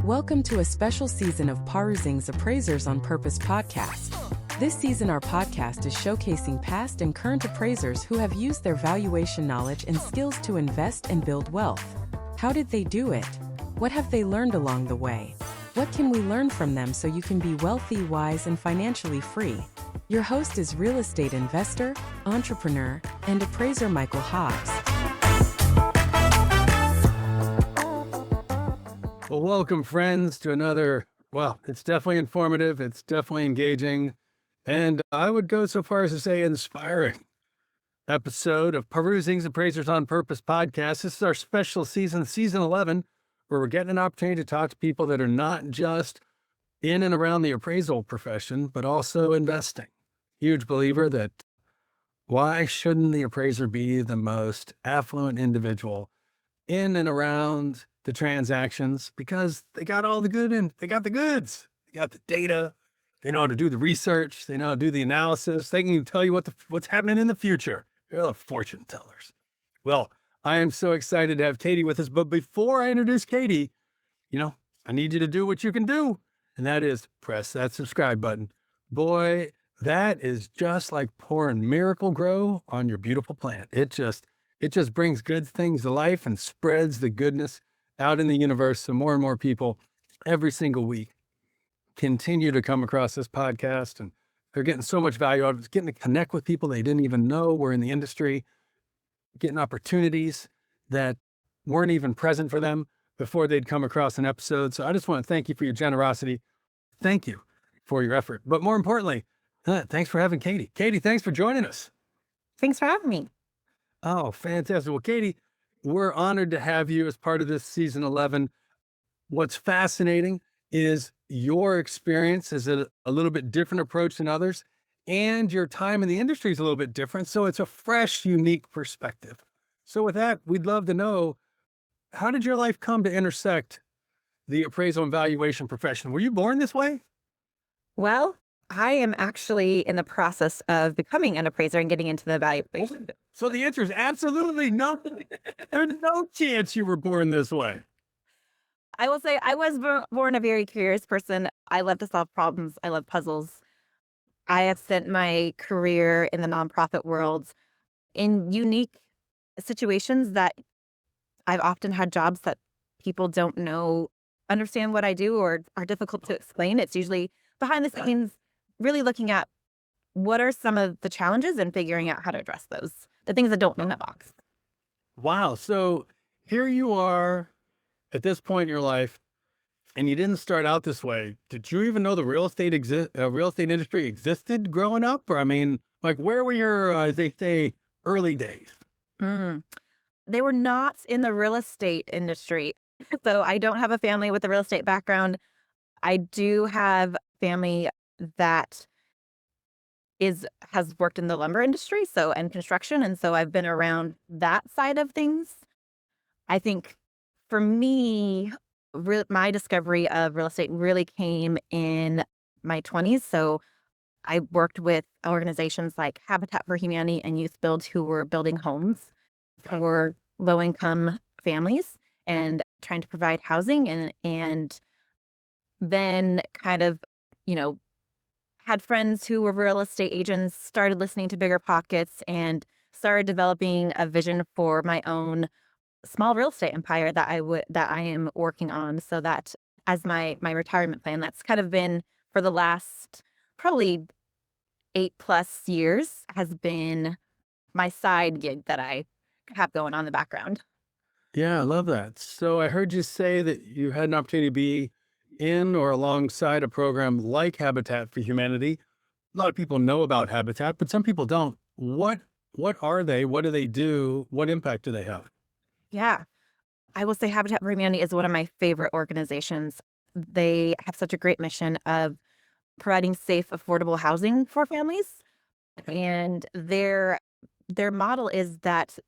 Welcome to a special season of Perusing's Appraisers on Purpose podcast. This season, our podcast is showcasing past and current appraisers who have used their valuation knowledge and skills to invest and build wealth. How did they do it? What have they learned along the way? What can we learn from them so you can be wealthy, wise, and financially free? Your host is real estate investor, entrepreneur, and appraiser Michael Hobbs. Well, welcome, friends, to another, it's definitely informative, it's definitely engaging, and I would go so far as to say inspiring episode of Perusing's Appraisers on Purpose podcast. This is our special season 11, where we're getting an opportunity to talk to people that are not just in and around the appraisal profession, but also investing. Huge believer that why shouldn't the appraiser be the most affluent individual in and around the transactions? Because they got all the good and they got the goods. They got the data. They know how to do the research. They know how to do the analysis. They can even tell you what's happening in the future. They're the fortune tellers. Well, I am so excited to have Katie with us. But before I introduce Katie, I need you to do what you can do. And that is press that subscribe button. Boy, that is just like pouring Miracle Grow on your beautiful plant. It just brings good things to life and spreads the goodness out in the universe. So more and more people every single week continue to come across this podcast, and they're getting so much value out of it. Getting to connect with people they didn't even know were in the industry, getting opportunities that weren't even present for them before they'd come across an episode. So I just want to thank you for your generosity. Thank you for your effort. But more importantly, thanks for having Katie. Katie, thanks for joining us. Thanks for having me. Oh, fantastic. Well, Katie, we're honored to have you as part of this season 11. What's fascinating is your experience is a little bit different approach than others, and your time in the industry is a little bit different. So it's a fresh, unique perspective. So with that, we'd love to know, how did your life come to intersect the appraisal and valuation profession? Were you born this way? Well, I am actually in the process of becoming an appraiser and getting into the valuation. So the answer is absolutely no. There's no chance you were born this way. I will say I was born a very curious person. I love to solve problems. I love puzzles. I have spent my career in the nonprofit world in unique situations that I've often had jobs that people don't understand what I do or are difficult to explain. It's usually behind the scenes, really looking at what are some of the challenges and figuring out how to address those, the things that don't fit in that box. Wow. So here you are at this point in your life, and you didn't start out this way. Did you even know the real estate industry existed growing up? Or, where were your, as they say, early days? They were not in the real estate industry. So I don't have a family with a real estate background. I do have family that has worked in the lumber industry, and construction. And so I've been around that side of things. I think for me, my discovery of real estate really came in my 20s. So I worked with organizations like Habitat for Humanity and Youth Build, who were building homes for low-income families and trying to provide housing, and then kind of, had friends who were real estate agents, started listening to Bigger Pockets, and started developing a vision for my own small real estate empire that I am working on. So that as my retirement plan, that's kind of been for the last probably 8+ years, has been my side gig that I have going on in the background. Yeah, I love that. So I heard you say that you had an opportunity to be in or alongside a program like Habitat for Humanity. A lot of people know about Habitat, but some people don't. What are they? What do they do? What impact do they have? Yeah, I will say Habitat for Humanity is one of my favorite organizations. They have such a great mission of providing safe, affordable housing for families. And their model is that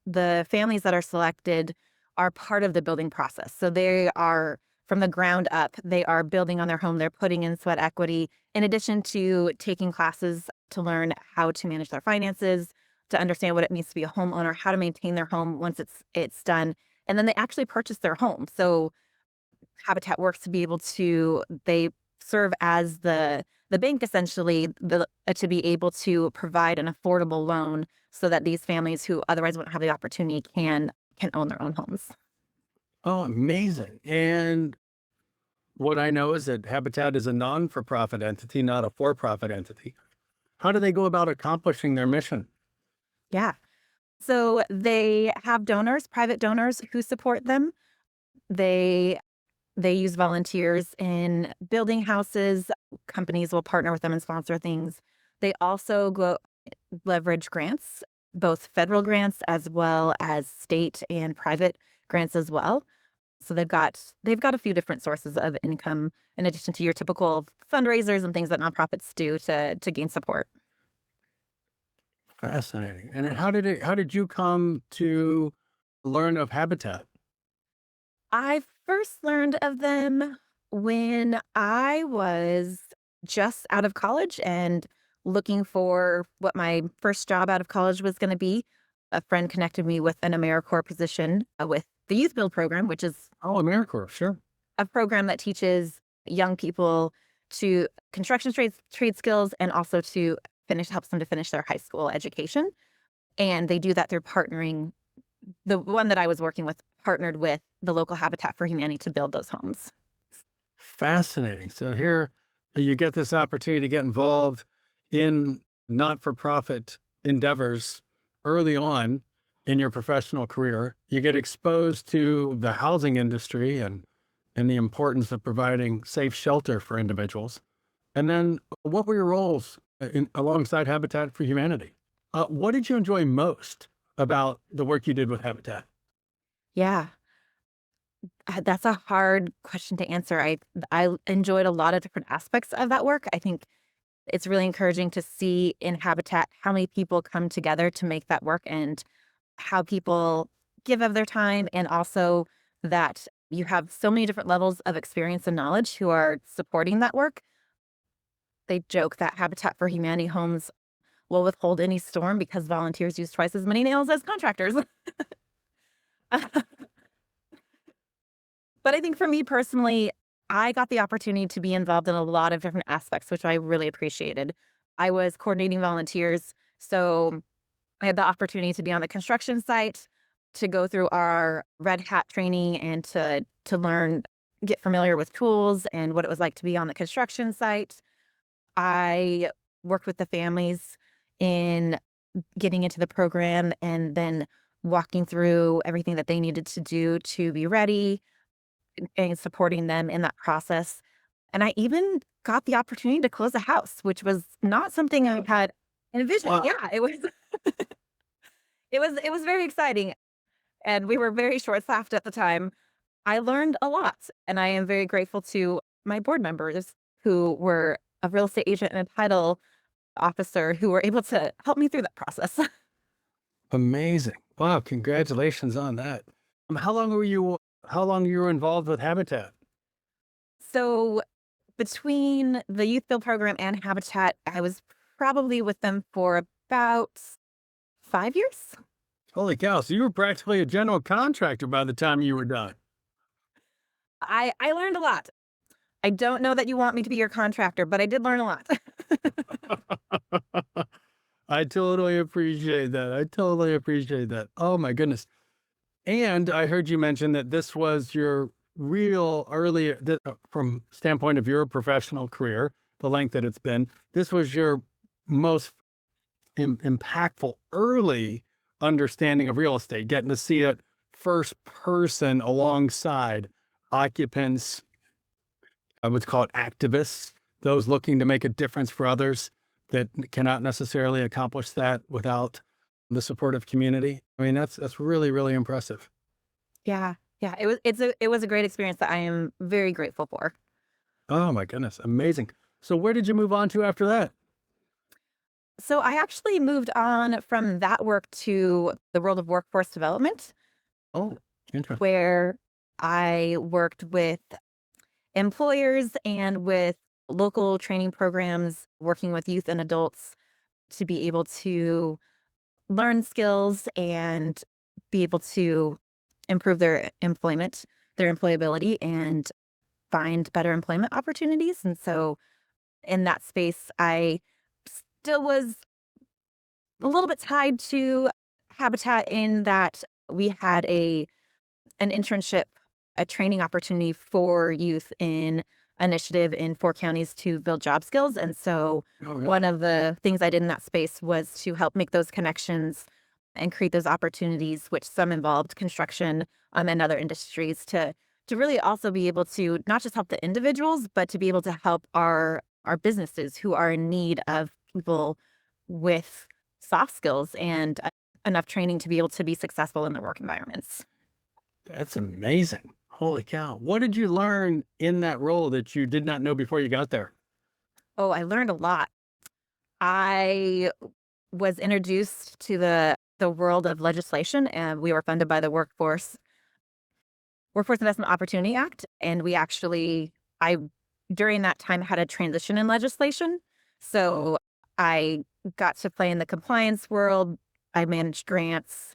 the families that are selected are part of the building process. So they are, from the ground up, they are building on their home. They're putting in sweat equity, in addition to taking classes to learn how to manage their finances, to understand what it means to be a homeowner, how to maintain their home once it's done. And then they actually purchase their home. So Habitat works to be able to, they serve as the bank essentially, to be able to provide an affordable loan so that these families who otherwise wouldn't have the opportunity can own their own homes. Oh, amazing. And what I know is that Habitat is a non-for-profit entity, not a for-profit entity. How do they go about accomplishing their mission? Yeah. So they have donors, private donors who support them. They they use volunteers in building houses. Companies will partner with them and sponsor things. They also leverage grants, both federal grants as well as state and private grants as well. So they've got a few different sources of income in addition to your typical fundraisers and things that nonprofits do to gain support. Fascinating. And how did you come to learn of Habitat? I first learned of them when I was just out of college and looking for what my first job out of college was going to be. A friend connected me with an AmeriCorps position with the Youth Build program, which is Oh, AmeriCorps, sure. a program that teaches young people to construction trade skills and also to helps them to finish their high school education. And they do that through partnering. The one that I was working with partnered with the local Habitat for Humanity to build those homes. Fascinating. So here you get this opportunity to get involved in not-for-profit endeavors early on in your professional career. You get exposed to the housing industry and the importance of providing safe shelter for individuals. And then what were your roles alongside Habitat for Humanity? What did you enjoy most about the work you did with Habitat? Yeah, that's a hard question to answer. I enjoyed a lot of different aspects of that work. I think it's really encouraging to see in Habitat how many people come together to make that work and how people give of their time, and also that you have so many different levels of experience and knowledge who are supporting that work. They joke that Habitat for Humanity homes will withhold any storm because volunteers use twice as many nails as contractors. But I think for me personally, I got the opportunity to be involved in a lot of different aspects, which I really appreciated. I was coordinating volunteers, so I had the opportunity to be on the construction site, to go through our red hat training and to learn, get familiar with tools and what it was like to be on the construction site. I worked with the families in getting into the program and then walking through everything that they needed to do to be ready and supporting them in that process. And I even got the opportunity to close a house, which was not something I had envisioned. Wow. Yeah, it was very exciting, and we were very short-staffed at the time. I learned a lot, and I am very grateful to my board members who were a real estate agent and a title officer who were able to help me through that process. Amazing. Wow, congratulations on that. How long you were involved with Habitat? So between the Youth Build program and Habitat, I was probably with them for about 5 years. Holy cow, so you were practically a general contractor by the time you were done. I learned a lot. I don't know that you want me to be your contractor, but I did learn a lot. I totally appreciate that. I totally appreciate that. Oh my goodness. And I heard you mention that this was your real early, from standpoint of your professional career, the length that it's been, this was your most impactful early understanding of real estate, getting to see it first person alongside occupants. I would call it activists, those looking to make a difference for others that cannot necessarily accomplish that without the supportive community. I mean, that's really, really impressive. Yeah. Yeah. It was a great experience that I am very grateful for. Oh my goodness, amazing. So where did you move on to after that? So I actually moved on from that work to the world of workforce development, Oh, interesting. where I worked with employers and with local training programs, working with youth and adults to be able to learn skills and be able to improve their employment, their employability, and find better employment opportunities. And so in that space, I still was a little bit tied to Habitat in that we had an internship, a training opportunity for youth in initiative in 4 counties to build job skills. And so one of the things I did in that space was to help make those connections and create those opportunities, which some involved construction and other industries to really also be able to not just help the individuals, but to be able to help our businesses who are in need of people with soft skills and enough training to be able to be successful in their work environments. That's amazing. Holy cow. What did you learn in that role that you did not know before you got there? Oh, I learned a lot. I was introduced to the world of legislation, and we were funded by the Workforce Investment Opportunity Act. And I during that time had a transition in legislation. So I got to play in the compliance world. I managed grants,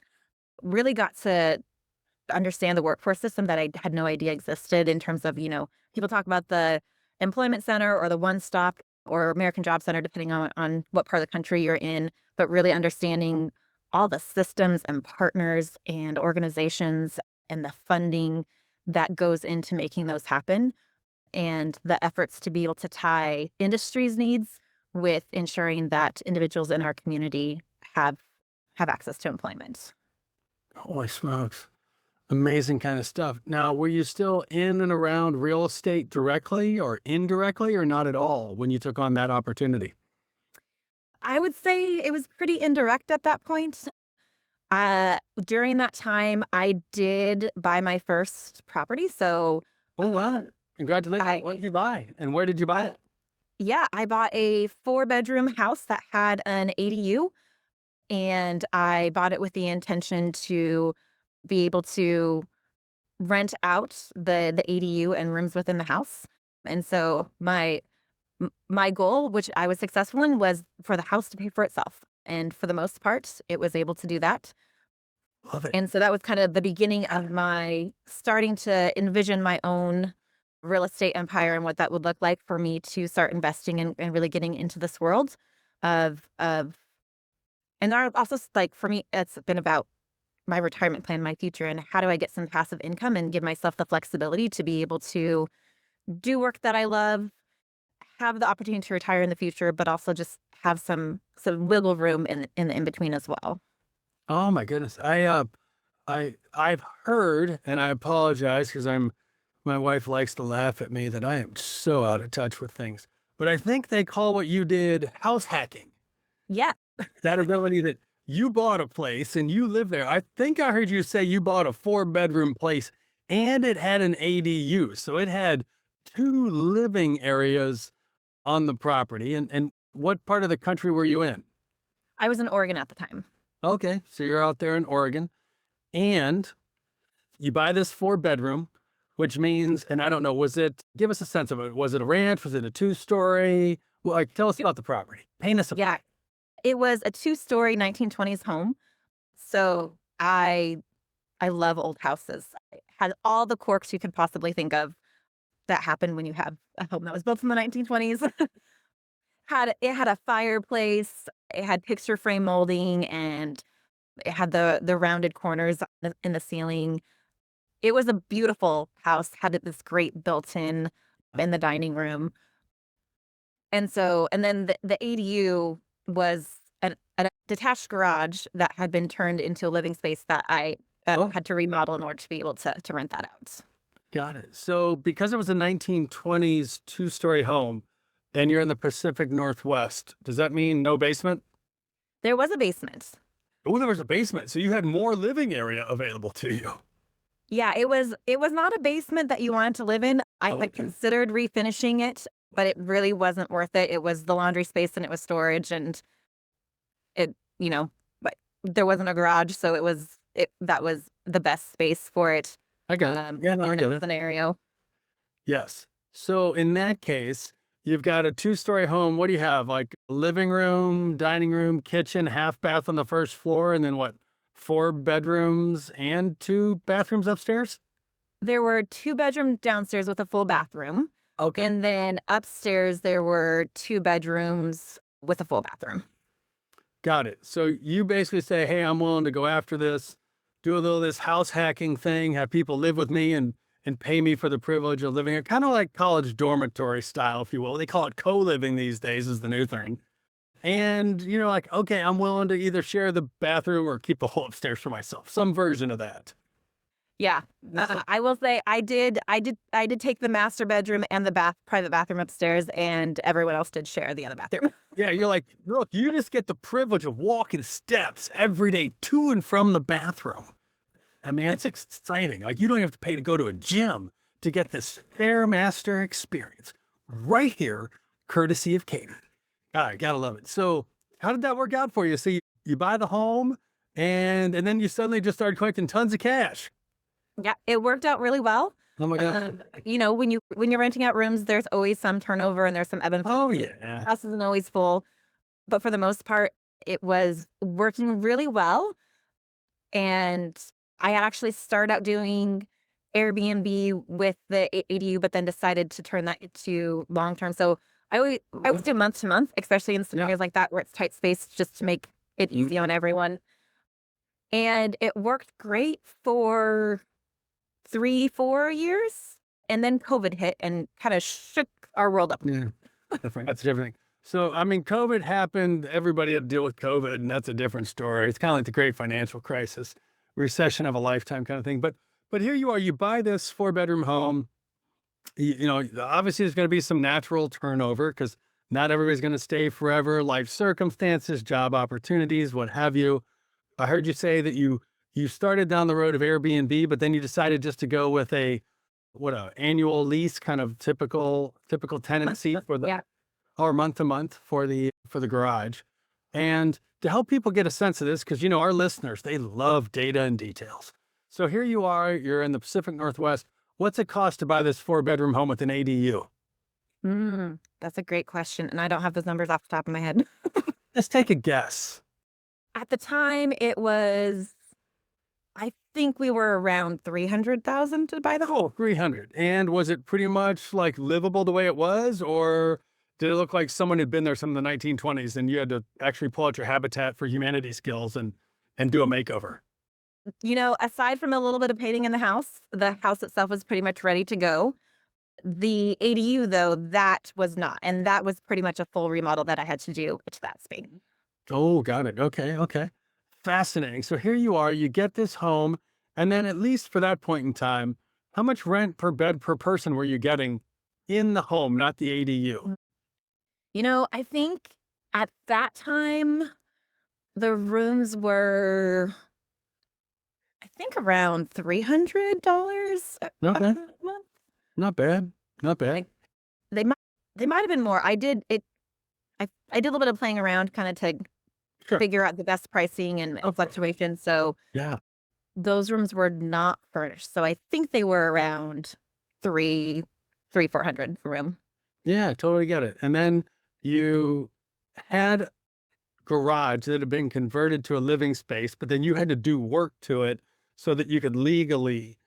really got to understand the workforce system that I had no idea existed in terms of, people talk about the employment center or the one stop or American Job Center, depending on what part of the country you're in, but really understanding all the systems and partners and organizations and the funding that goes into making those happen, and the efforts to be able to tie industry's needs with ensuring that individuals in our community have access to employment. Holy smokes. Amazing kind of stuff. Now, were you still in and around real estate directly or indirectly or not at all when you took on that opportunity? I would say it was pretty indirect at that point. During that time, I did buy my first property. So, Oh, wow. Congratulations. What did you buy and where did you buy it? yeah, I bought a 4-bedroom house that had an ADU, and I bought it with the intention to be able to rent out the ADU and rooms within the house. And so my goal, which I was successful in, was for the house to pay for itself. And for the most part, it was able to do that. Love it. And so that was kind of the beginning of my starting to envision my own real estate empire and what that would look like for me to start investing and really getting into this world of and also, like, for me, it's been about my retirement plan, my future, and how do I get some passive income and give myself the flexibility to be able to do work that I love, have the opportunity to retire in the future, but also just have some wiggle room in the in between as well. Oh my goodness. I've heard, and I apologize because my wife likes to laugh at me that I am so out of touch with things, but I think they call what you did house hacking. Yeah. That ability that you bought a place and you live there. I think I heard you say you bought a 4-bedroom place and it had an ADU. So it had 2 living areas on the property. And what part of the country were you in? I was in Oregon at the time. Okay. So you're out there in Oregon and you buy this 4-bedroom, which means, and I don't know, give us a sense of it. Was it a ranch? Was it a 2-story? Well, like, tell us about the property. Paint us a Yeah. It was a 2-story 1920s home. So I love old houses. It had all the quirks you could possibly think of that happen when you have a home that was built in the 1920s. It had a fireplace, it had picture frame molding, and it had the rounded corners in the ceiling. It was a beautiful house, had this great built-in in the dining room. And then the ADU was a detached garage that had been turned into a living space that I had to remodel in order to be able to rent that out. Got it. So because it was a 1920s 2-story home and you're in the Pacific Northwest, does that mean no basement? There was a basement. Oh, there was a basement. So you had more living area available to you. Yeah, it was not a basement that you wanted to live in. I had considered refinishing it, but it really wasn't worth it. It was the laundry space and it was storage, and but there wasn't a garage, so that was the best space for it. I got it. Yeah, no, I in get that it. scenario. Yes. So in that case, you've got a 2-story home. What do you have? Like living room, dining room, kitchen, half bath on the first floor, and then what? 4 bedrooms and 2 bathrooms upstairs? There were 2 bedrooms downstairs with a full bathroom. Okay. And then upstairs, there were 2 bedrooms with a full bathroom. Got it. So you basically say, hey, I'm willing to go after this, do a little of this house hacking thing, have people live with me and pay me for the privilege of living here. Kind of like college dormitory style, if you will. They call it co-living these days is the new thing. And you're like, okay, I'm willing to either share the bathroom or keep the whole upstairs for myself. Some version of that. Yeah. I will say I did take the master bedroom and the private bathroom upstairs, and everyone else did share the other bathroom. Yeah, you're like, look, you just get the privilege of walking steps every day to and from the bathroom. I mean, it's exciting. Like, you don't have to pay to go to a gym to get this Fairmaster experience right here, courtesy of Katie. All right, gotta love it. So how did that work out for you? So you buy the home and then you suddenly just started collecting tons of cash. Yeah, it worked out really well. Oh my God. You know, when you're renting out rooms, there's always some turnover and there's some ebb and flow. Oh yeah. House isn't always full, but for the most part, it was working really well. And I had actually started out doing Airbnb with the ADU, but then decided to turn that into long term. So I always do month to month, especially in scenarios like that where it's tight space, just to make it easy on everyone. And it worked great for 3-4 years, and then COVID hit and kind of shook our world up. Yeah, that's everything. So, I mean, COVID happened. Everybody had to deal with COVID, and that's a different story. It's kind of like the great financial crisis, recession of a lifetime kind of thing. But here you are, you buy this 4-bedroom home. You know, obviously there's going to be some natural turnover because not everybody's going to stay forever. Life circumstances, job opportunities, what have you. I heard you say that you started down the road of Airbnb, but then you decided just to go with a annual lease, kind of typical tenancy for the or month to month for the garage. And to help people get a sense of this, because our listeners, they love data and details. So here you are, you're in the Pacific Northwest. What's it cost to buy this 4-bedroom home with an ADU? That's a great question, and I don't have those numbers off the top of my head. Let's take a guess. At the time, it was, I think we were around $300,000 to buy the home. Oh, 300. And was it pretty much like livable the way it was, or did it look like someone had been there from the 1920s and you had to actually pull out your Habitat for Humanity skills and do a makeover? Aside from a little bit of painting in the house itself was pretty much ready to go. The ADU, though, that was not. And that was pretty much a full remodel that I had to do to that space. Oh, got it. Okay. Fascinating. So here you are, you get this home, and then at least for that point in time, how much rent per bed per person were you getting in the home, not the ADU? I think at that time, the rooms were, I think, around $300 a month. Not bad. They might have been more. I did a little bit of playing around kind of to figure out the best pricing and fluctuation. So yeah, those rooms were not furnished. So I think they were around $400 a room. Yeah, totally get it. And then you had garage that had been converted to a living space, but then you had to do work to it so that you could legally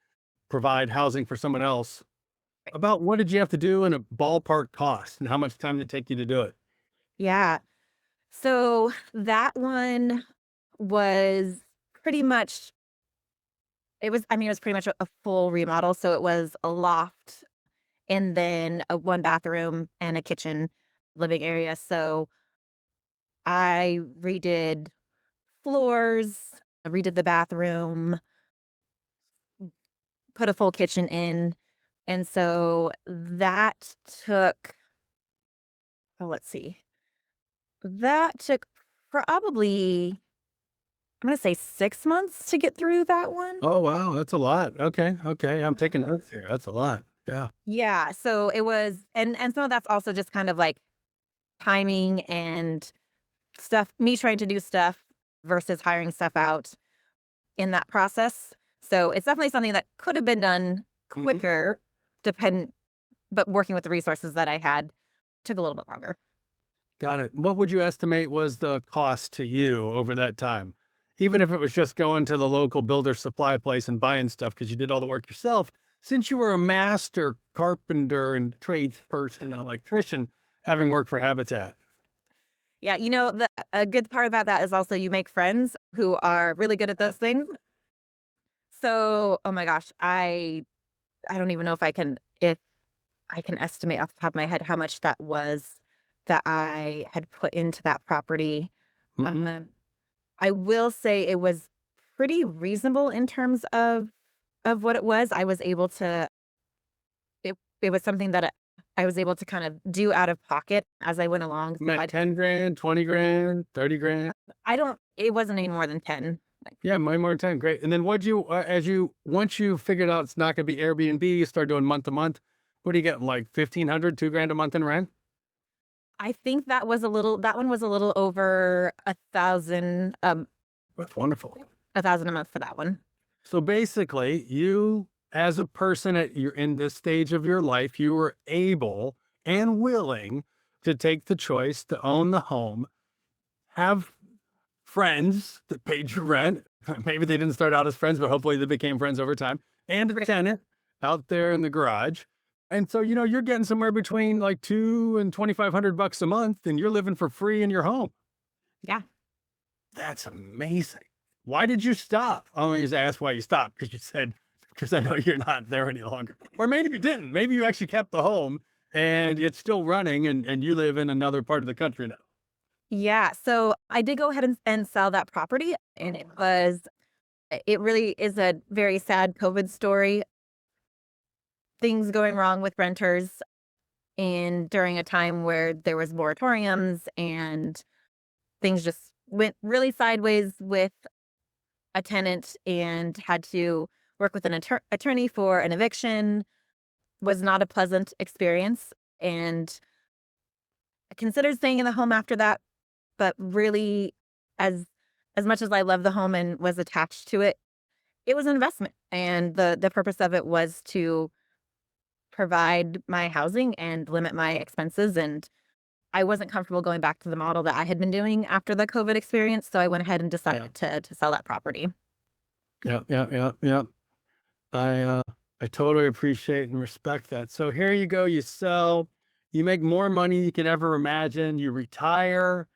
provide housing for someone else. About what did you have to do in a ballpark cost, and how much time did it take you to do it? Yeah. So that one was pretty much, it was pretty much a full remodel. So it was a loft and then a 1-bathroom and a kitchen living area. So I redid floors, I redid the bathroom, put a full kitchen in. And so that took, that took probably, I'm going to say 6 months to get through that one. Oh, wow. That's a lot. Okay. I'm taking notes here. That's a lot. Yeah. Yeah. So it was, and some of that's also just kind of like timing and stuff, me trying to do stuff versus hiring stuff out in that process. So it's definitely something that could have been done quicker, but working with the resources that I had took a little bit longer. Got it. What would you estimate was the cost to you over that time? Even if it was just going to the local builder supply place and buying stuff because you did all the work yourself, since you were a master carpenter and tradesperson, and electrician, having worked for Habitat? Yeah, a good part about that is also you make friends who are really good at those things. So, oh my gosh, I don't even know if I can estimate off the top of my head how much that was that I had put into that property. Mm-hmm. I will say it was pretty reasonable in terms of what it was. I was able to it was something that I was able to kind of do out of pocket as I went along. So Met 10 grand, 20 grand, 30 grand. It wasn't any more than 10. Yeah, way more than 10. Great. And then once you figured out it's not going to be Airbnb, you start doing month to month. What do you get? Like 1,500, 2 grand a month in rent? I think that one was a little over 1,000, That's wonderful. 1,000 a month for that one. So basically, you, as a person in this stage of your life, you were able and willing to take the choice to own the home, have friends that paid your rent. Maybe they didn't start out as friends, but hopefully they became friends over time, and a tenant out there in the garage. And so, you're getting somewhere between like $200 and $2,500 a month, and you're living for free in your home. Yeah. That's amazing. Why did you stop? I always ask why you stopped, because you said, because I know you're not there any longer. Or maybe you didn't. Maybe you actually kept the home and it's still running and you live in another part of the country now. Yeah. So I did go ahead and sell that property. And it really is a very sad COVID story. Things going wrong with renters and during a time where there was moratoriums and things just went really sideways with a tenant and had to work with an attorney for an eviction. Was not a pleasant experience, and I considered staying in the home after that. But really, as much as I love the home and was attached to it, it was an investment, and the purpose of it was to provide my housing and limit my expenses. And I wasn't comfortable going back to the model that I had been doing after the COVID experience, so I went ahead and decided to sell that property. Yeah. I totally appreciate and respect that. So here you go, you sell, you make more money you could ever imagine, you retire.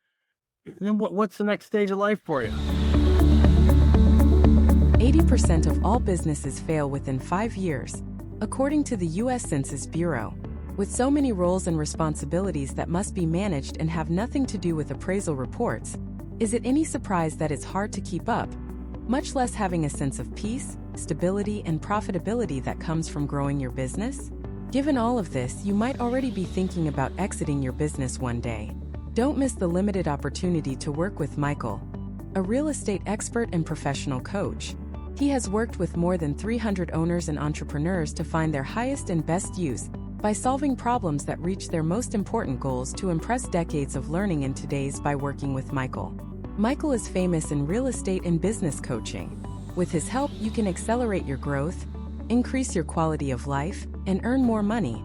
And then what's the next stage of life for you? 80% of all businesses fail within 5 years, according to the U.S. Census Bureau. With so many roles and responsibilities that must be managed and have nothing to do with appraisal reports, is it any surprise that it's hard to keep up, much less having a sense of peace, stability, and profitability that comes from growing your business? Given all of this, you might already be thinking about exiting your business one day. Don't miss the limited opportunity to work with Michael, a real estate expert and professional coach. He has worked with more than 300 owners and entrepreneurs to find their highest and best use by solving problems that reach their most important goals. To impress decades of learning in today's by working with Michael. Michael is famous in real estate and business coaching. With his help, you can accelerate your growth, increase your quality of life, and earn more money,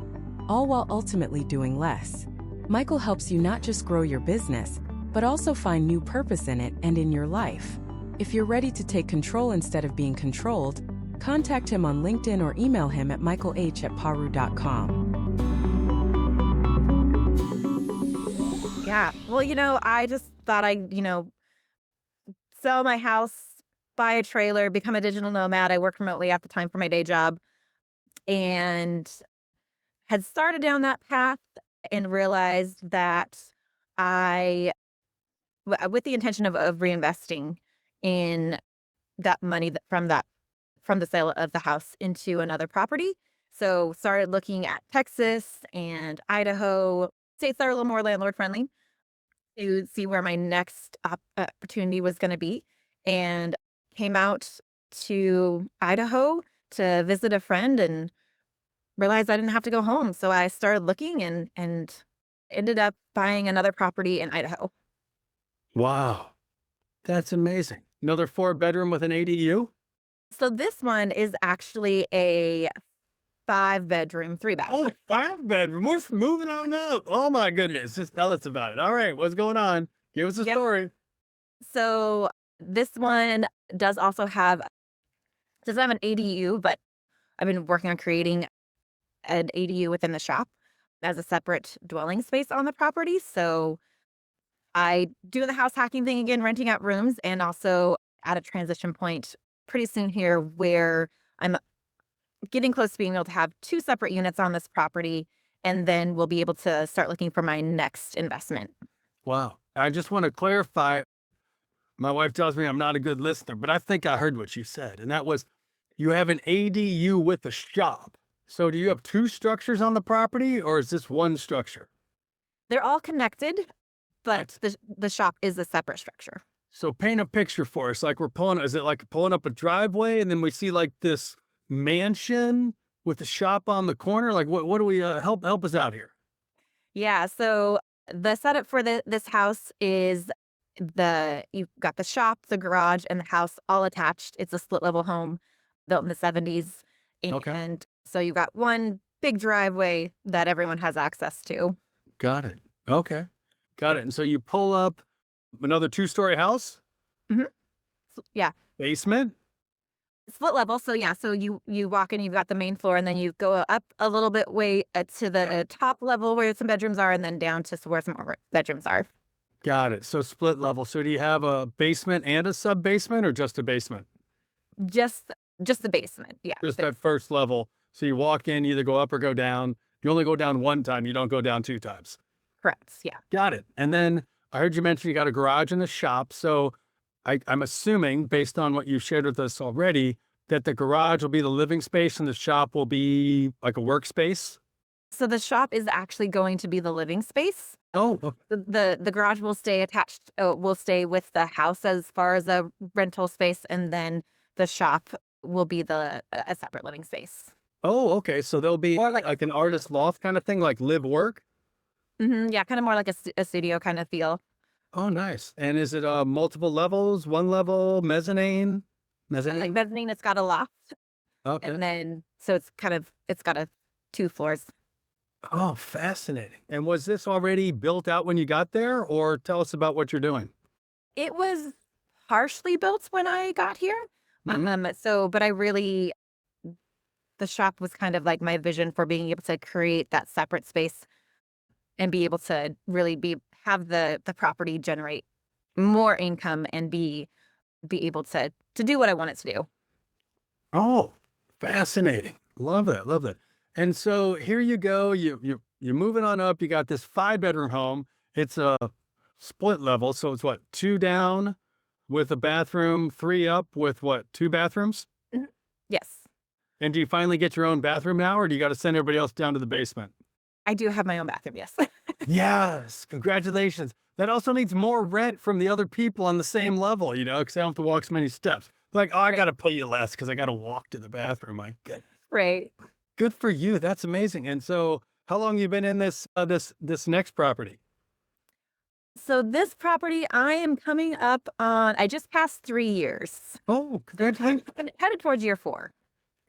all while ultimately doing less. Michael helps you not just grow your business, but also find new purpose in it and in your life. If you're ready to take control instead of being controlled, contact him on LinkedIn or email him at michaelh@paru.com. Yeah. Well, I just thought I'd, sell my house, buy a trailer, become a digital nomad. I worked remotely at the time for my day job and had started down that path and realized that with the intention of reinvesting in that money from the sale of the house into another property. So started looking at Texas and Idaho, states that are a little more landlord friendly, to see where my next opportunity was going to be, and came out to Idaho to visit a friend and realized I didn't have to go home. So I started looking and ended up buying another property in Idaho. Wow. That's amazing. Another 4-bedroom with an ADU? So this one is actually a 5-bedroom, 3-bath. Oh, 5-bedroom. We're moving on up. Oh my goodness. Just tell us about it. All right. What's going on? Give us a story. So this one doesn't have an ADU, but I've been working on creating an ADU within the shop as a separate dwelling space on the property. So I do the house hacking thing again, renting out rooms, and also at a transition point pretty soon here where I'm getting close to being able to have two separate units on this property. And then we'll be able to start looking for my next investment. Wow. I just want to clarify. My wife tells me I'm not a good listener, but I think I heard what you said. And that was you have an ADU with a shop. So do you have two structures on the property or is this one structure? They're all connected, but the shop is a separate structure. So paint a picture for us. Like is it like pulling up a driveway and then we see like this mansion with the shop on the corner? Like what do we, help us out here? Yeah. So the setup for this house is you've got the shop, the garage, and the house all attached. It's a split level home built in the 70s. Okay. And so you've got one big driveway that everyone has access to. Got it. Okay. Got it. And so you pull up another 2-story house? Mm-hmm. Yeah. Basement? Split level. So yeah, so you walk in, you've got the main floor, and then you go up a little bit way to the top level where some bedrooms are, and then down to where some more bedrooms are. Got it. So split level. So do you have a basement and a sub basement or just a basement? Just the basement. Yeah. Just that first level. So you walk in, you either go up or go down. You only go down one time. You don't go down 2 times. Correct. Yeah. Got it. And then I heard you mention you got a garage and a shop. So I'm assuming, based on what you've shared with us already, that the garage will be the living space and the shop will be like a workspace. So the shop is actually going to be the living space. Oh, okay. The garage will stay attached. Will stay with the house as far as a rental space, and then the shop will be a separate living space. Oh, okay. So there'll be more like an artist loft kind of thing, like live work. Mm-hmm. Yeah, kind of more like a studio kind of feel. Oh, nice. And is it multiple levels, one level, mezzanine? Like mezzanine, it's got a loft. Okay. And then so it's got 2 floors. Oh, fascinating. And was this already built out when you got there, or tell us about what you're doing? It was partially built when I got here. But the shop was kind of like my vision for being able to create that separate space and be able to really have the property generate more income and be able to do what I want it to do. Oh, fascinating. Love that. Love that. And so here you go. You're moving on up. You got this 5-bedroom home. It's a split level. So it's what, 2 down with a bathroom, 3 up with what, 2 bathrooms? Mhm. Yes. And do you finally get your own bathroom now, or do you got to send everybody else down to the basement? I do have my own bathroom. Yes. Yes. Congratulations. That also needs more rent from the other people on the same level, because I don't have to walk so many steps. Like, oh, I got to pay you less because I got to walk to the bathroom. My goodness. Right. Good for you. That's amazing. And so how long you been in this next property? So this property, I am coming up on, I just passed 3 years. Oh, congratulations. Headed towards year 4.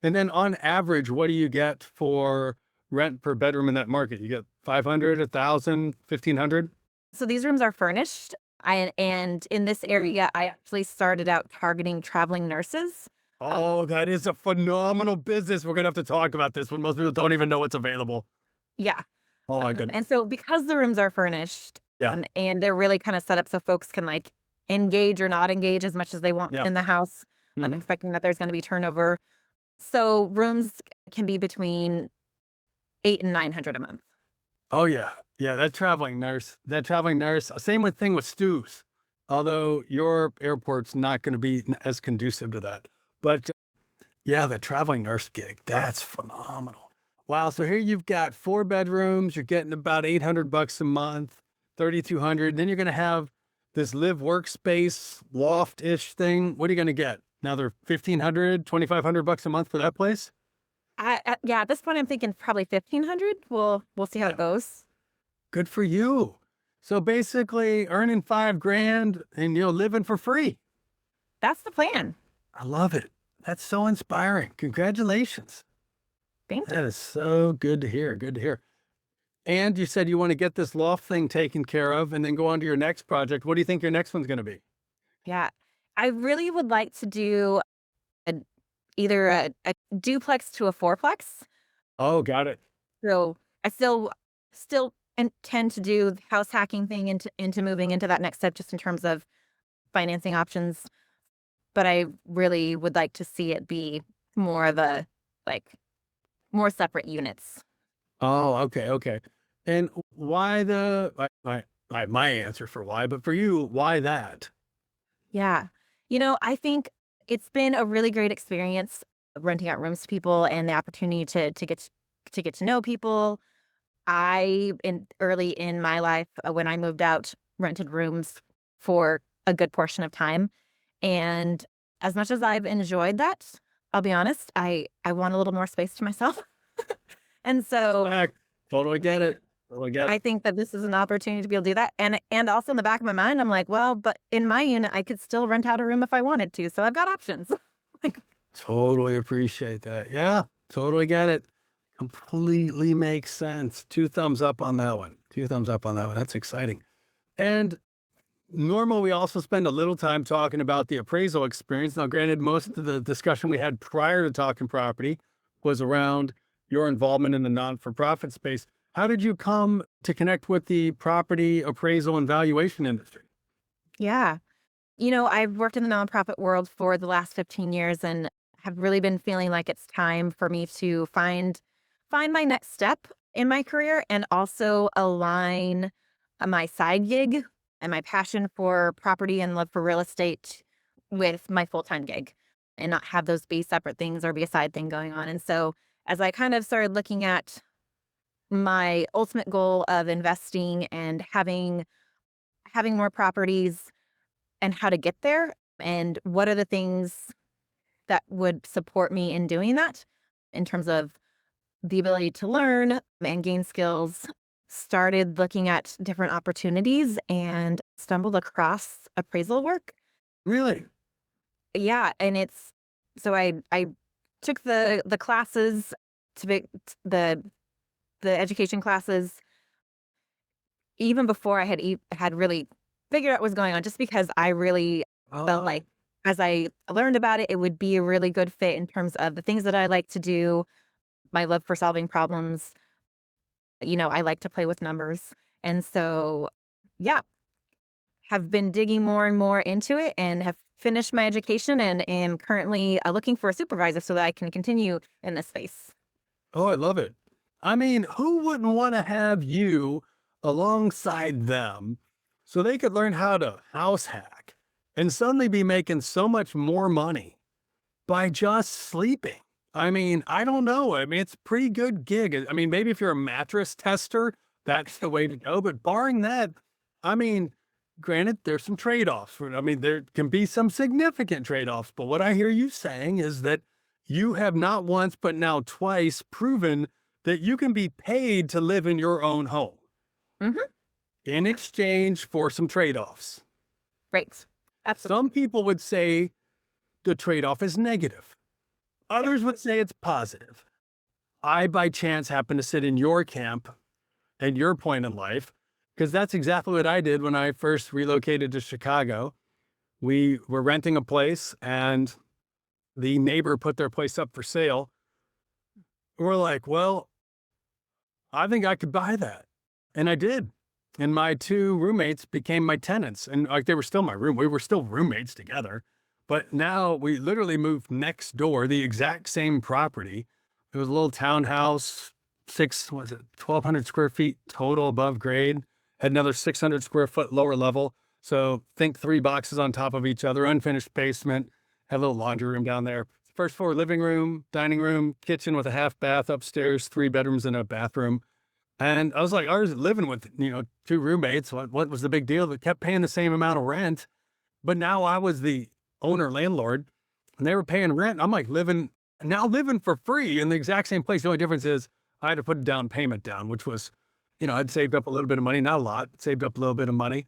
And then on average, what do you get for rent per bedroom in that market? You get 500, 1,000, 1,500? So these rooms are furnished. And in this area, I actually started out targeting traveling nurses. Oh, that is a phenomenal business. We're going to have to talk about this when most people don't even know what's available. Yeah. Oh my goodness. And so because the rooms are furnished, Yeah. and they're really kind of set up so folks can like engage or not engage as much as they want Yeah. in the house. I'm Mhm. expecting that there's going to be turnover. So rooms can be between $800 and $900 a month. Oh yeah. Yeah. That traveling nurse, same thing with stews. Although your airport's not going to be as conducive to that. But yeah, the traveling nurse gig, that's phenomenal. Wow. So here you've got 4 bedrooms. You're getting about $800 a month, 3,200. Then you're going to have this live workspace loft-ish thing. What are you going to get? Another 1,500, 2,500 bucks a month for that place? Yeah, at this point, I'm thinking probably 1,500. We'll see how it goes. Good for you. So basically earning $5,000 and living for free. That's the plan. I love it. That's so inspiring. Congratulations. Thank you. That is so good to hear. Good to hear. And you said you want to get this loft thing taken care of and then go on to your next project. What do you think your next one's going to be? Yeah, I really would like to do a either a duplex to a fourplex. Oh, got it. So I still intend to do the house hacking thing into moving into that next step, just in terms of financing options. But I really would like to see it be more of a, like, more separate units. Oh, okay, okay. And why my answer for why, but for you, why that? Yeah. I think it's been a really great experience renting out rooms to people and the opportunity to get to know people. Early in my life, when I moved out, rented rooms for a good portion of time. And as much as I've enjoyed that, I'll be honest, I want a little more space to myself. And so Heck, totally get it. Totally get I it. think that this is an opportunity to be able to do that. And also in the back of my mind, I'm like, well, but in my unit, I could still rent out a room if I wanted to. So I've got options. Like, Totally appreciate that. Yeah, totally get it. Completely makes sense. Two thumbs up on that one. Two thumbs up on that one. That's exciting. And normally we also spend a little time talking about the appraisal experience. Now, granted, most of the discussion we had prior to talking property was around your involvement in the non-for-profit space. How did you come to connect with the property appraisal and valuation industry? yeah. I've worked in the nonprofit world for the last 15 years and have really been feeling like it's time for me to find my next step in my career, and also align my side gig and my passion for property and love for real estate with my full-time gig, and not have those be separate things or be a side thing going on. And so as I kind of started looking at my ultimate goal of investing and having more properties and how to get there, and what are the things that would support me in doing that in terms of the ability to learn and gain skills, started looking at different opportunities and stumbled across appraisal work. Really? Yeah, and it's so I took the classes to be the education classes even before I had really figured out what was going on, just because I really felt Oh, like, as I learned about it, it would be a really good fit in terms of the things that I like to do, my love for solving problems. I like to play with numbers. And so, yeah, have been digging more and more into it and have finished my education and am currently looking for a supervisor so that I can continue in this space. oh, I love it. I mean, who wouldn't want to have you alongside them so they could learn how to house hack and suddenly be making so much more money by just sleeping? I mean, I don't know. I mean, it's a pretty good gig. I mean, maybe if you're a mattress tester, that's the way to go. But barring that, I mean, granted, there's some trade-offs. I mean, there can be some significant trade-offs. But what I hear you saying is that you have not once, but now twice proven that you can be paid to live in your own home Hmm. in exchange for some trade-offs. Right. Absolutely. Some people would say the trade-off is negative. Others would say it's positive. I, by chance, happen to sit in your camp at your point in life, because that's exactly what I did when I first relocated to Chicago. We were renting a place and the neighbor put their place up for sale. We're like, well, I think I could buy that. And I did. And my two roommates became my tenants. And like they were still my room. We were still roommates together. But now we literally moved next door, the exact same property. It was a little townhouse, 1,200 square feet total above grade, had another 600 square foot lower level. So think 3 boxes on top of each other, unfinished basement, had a little laundry room down there. First floor, living room, dining room, kitchen with a half bath upstairs, 3 bedrooms and a bathroom. And I was like, I was living with, 2 roommates. What was the big deal? They kept paying the same amount of rent. But now I was the owner landlord and they were paying rent. I'm like living for free in the exact same place. The only difference is I had to put a down payment down, which was, I'd saved up a little bit of money, not a lot, saved up a little bit of money.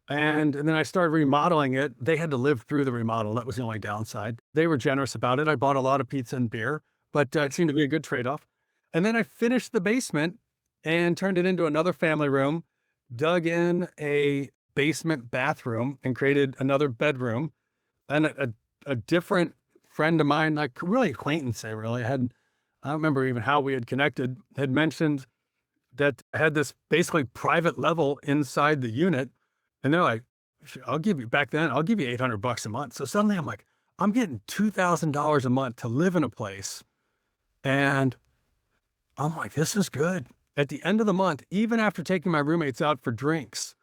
And then I started remodeling it. They had to live through the remodel. That was the only downside. They were generous about it. I bought a lot of pizza and beer, but it seemed to be a good trade-off. And then I finished the basement and turned it into another family room, dug in a basement bathroom and created another bedroom and a different friend of mine, like really acquaintance, I don't remember even how we had connected, had mentioned that I had this basically private level inside the unit. And they're like, I'll give you $800 a month. So suddenly I'm like, I'm getting $2,000 a month to live in a place. And I'm like, this is good. At the end of the month, even after taking my roommates out for drinks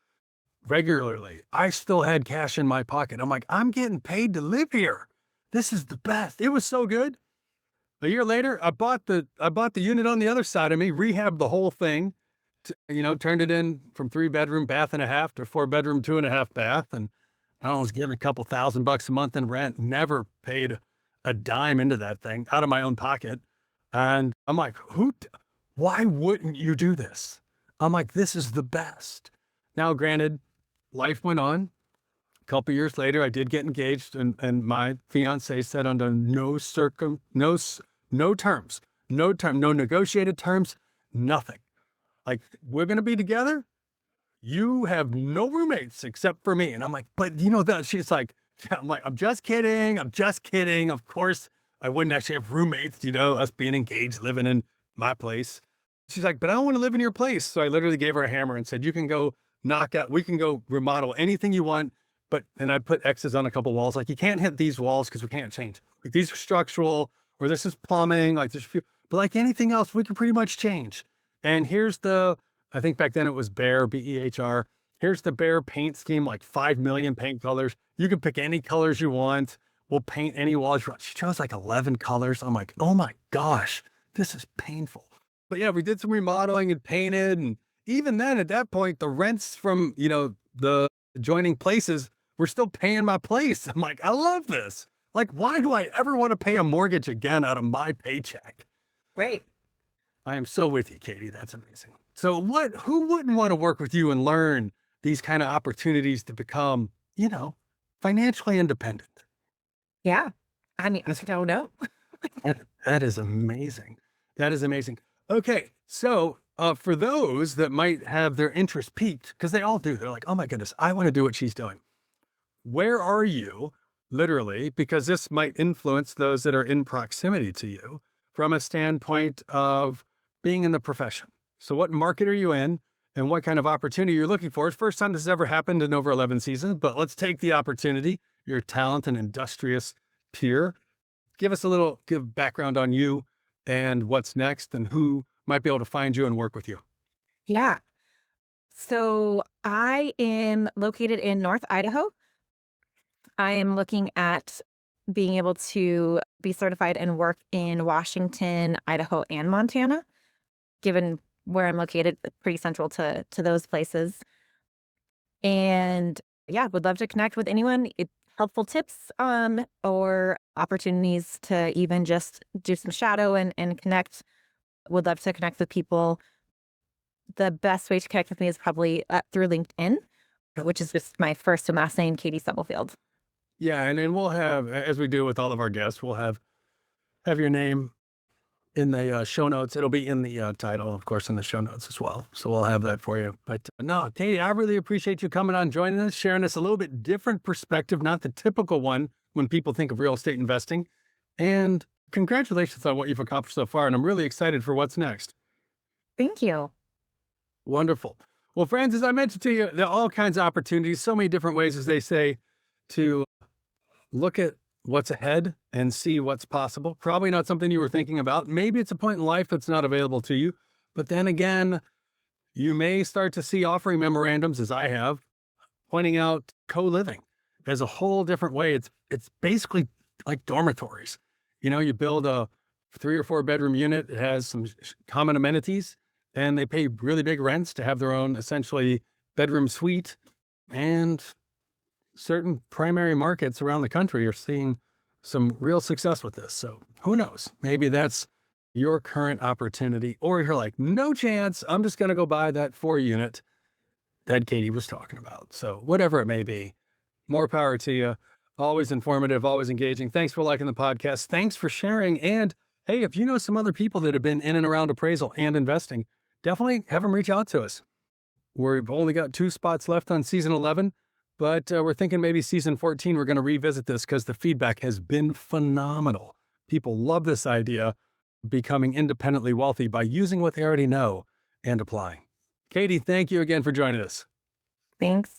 regularly, I still had cash in my pocket. I'm like, I'm getting paid to live here. This is the best. It was so good. A year later, I bought the unit on the other side of me, rehabbed the whole thing, turned it in from 3-bedroom bath and a half to 4-bedroom, 2.5 bath. And I was getting a couple $1,000 a month in rent, never paid a dime into that thing out of my own pocket. And I'm like, why wouldn't you do this? I'm like, this is the best. Now, granted, life went on. A couple years later, I did get engaged, and my fiance said under no terms, no negotiated terms, nothing. Like, we're going to be together. You have no roommates except for me. And I'm like, but that she's like, I'm like, I'm just kidding. Of course, I wouldn't actually have roommates, us being engaged, living in my place. She's like, but I don't want to live in your place. So I literally gave her a hammer and said, you can go we can go remodel anything you want. And I put X's on a couple walls. Like, you can't hit these walls because we can't change. Like, these are structural, or this is plumbing, like there's a few, but like anything else, we can pretty much change. And here's I think back then it was Behr, B-E-H-R. Here's the Behr paint scheme, like 5 million paint colors. You can pick any colors you want. We'll paint any walls. She chose like 11 colors. I'm like, oh my gosh, this is painful. But yeah, we did some remodeling and painted. And even then, at that point, the rents from, the adjoining places were still paying my place. I'm like, I love this. Like, why do I ever want to pay a mortgage again out of my paycheck? Right. I am so with you, Katie. That's amazing. So who wouldn't want to work with you and learn these kind of opportunities to become, financially independent? Yeah. I mean, I don't know. That is amazing. That is amazing. Okay. So for those that might have their interest piqued, because they all do, they're like, oh my goodness, I want to do what she's doing. Where are you, literally, because this might influence those that are in proximity to you from a standpoint of being in the profession. So what market are you in and what kind of opportunity you're looking for? It's the first time this has ever happened in over 11 seasons, but let's take the opportunity. You're a talented, industrious peer. Give background on you and what's next and who might be able to find you and work with you. Yeah. So I am located in North Idaho. I am looking at being able to be certified and work in Washington, Idaho, and Montana, given where I'm located, pretty central to those places. And yeah, would love to connect with anyone. Helpful tips or opportunities to even just do some shadow and connect. Would love to connect with people. The best way to connect with me is probably through LinkedIn, which is just my first and last name, Katie Stubblefield. Yeah, and then we'll have, as we do with all of our guests, we'll have your name in the show notes. It'll be in the title, of course, in the show notes as well. So we'll have that for you. But no, Katie, I really appreciate you coming on, joining us, sharing us a little bit different perspective, not the typical one when people think of real estate investing. And congratulations on what you've accomplished so far. And I'm really excited for what's next. Thank you. Wonderful. Well, friends, as I mentioned to you, there are all kinds of opportunities, so many different ways, as they say, to look at what's ahead and see what's possible. Probably not something you were thinking about. Maybe it's a point in life that's not available to you. But then again, you may start to see offering memorandums, as I have, pointing out co-living as a whole different way. It's basically like dormitories. You build a 3 or 4 bedroom unit. It has some common amenities, and they pay really big rents to have their own essentially bedroom suite. And certain primary markets around the country are seeing some real success with this. So who knows? Maybe that's your current opportunity, or you're like, no chance. I'm just going to go buy that 4 unit that Katie was talking about. So whatever it may be, more power to you. Always informative, always engaging. Thanks for liking the podcast. Thanks for sharing. And hey, if you know some other people that have been in and around appraisal and investing, definitely have them reach out to us. We've only got 2 spots left on season 11. But we're thinking maybe season 14, we're going to revisit this because the feedback has been phenomenal. People love this idea of becoming independently wealthy by using what they already know and applying. Katie, thank you again for joining us. Thanks.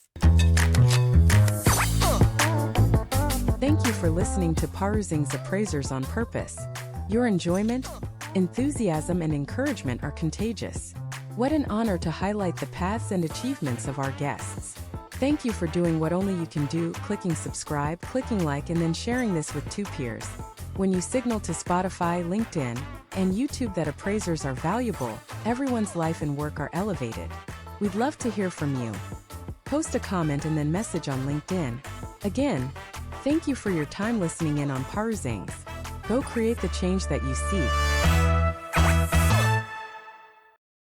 Thank you for listening to Perusing's Appraisers on Purpose. Your enjoyment, enthusiasm, and encouragement are contagious. What an honor to highlight the paths and achievements of our guests. Thank you for doing what only you can do, clicking subscribe, clicking like, and then sharing this with 2 peers. When you signal to Spotify, LinkedIn, and YouTube that appraisers are valuable, everyone's life and work are elevated. We'd love to hear from you. Post a comment and then message on LinkedIn. Again, thank you for your time listening in on Perusings. Go create the change that you seek.